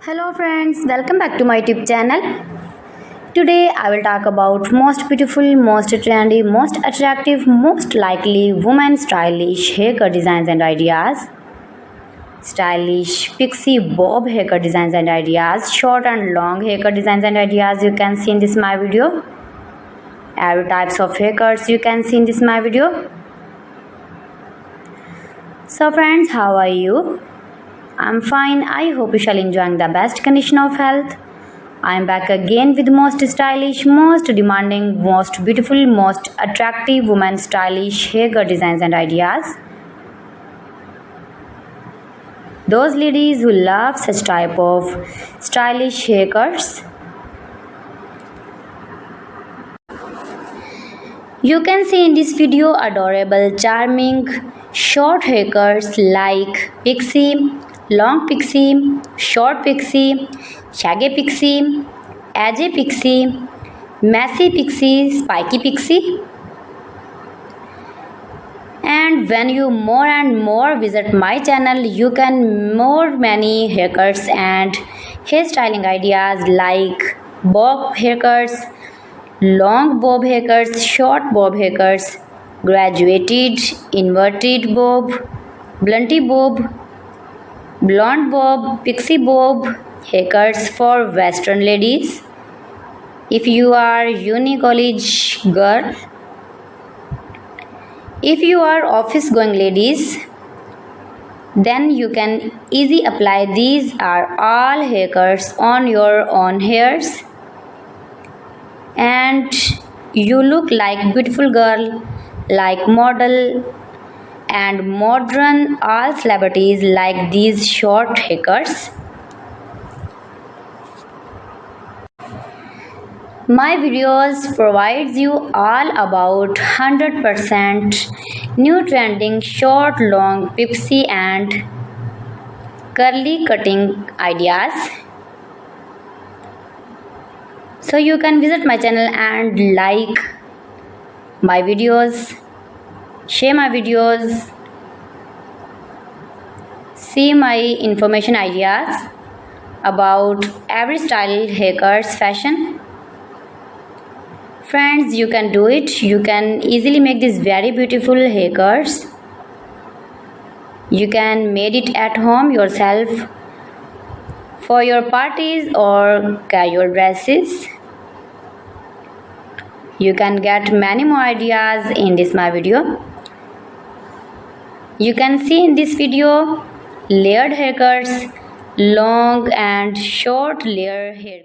Hello friends, welcome back to my YouTube channel. Today I will talk about most beautiful, most trendy, most attractive, most likely women stylish haircut designs and ideas. Stylish pixie bob haircut designs and ideas, short and long haircut designs and ideas you can see in this my video. Every types of haircuts you can see in this my video. So friends, how are you? I'm fine. I hope you shall enjoying the best condition of health. I'm back again with most stylish, most demanding, most beautiful, most attractive women stylish haircut designs and ideas. Those ladies who love such type of stylish haircuts. You can see in this video adorable, charming, short haircuts like pixie, long pixie, short pixie, shaggy pixie, edgy pixie, messy pixie, spiky pixie. And when you more and more visit my channel, you can more many haircuts and hairstyling ideas like bob haircuts, long bob haircuts, short bob haircuts, graduated, inverted bob, blunty bob, blonde bob, pixie bob haircuts for western ladies. If you are uni college girl, if you are office going ladies, then you can easily apply these are all haircuts on your own hairs and you look like beautiful girl, like model and modern. All celebrities like these short haircuts. My videos provides you all about 100% new trending short, long, pixie and curly cutting ideas. So you can visit my channel and like my videos, share my videos, see my information ideas about every style, haircuts, fashion. Friends, you can do it. You can easily make these very beautiful haircuts. You can make it at home yourself for your parties or casual dresses. You can get many more ideas in this my video. You can see in this video layered haircuts, long and short layer hair.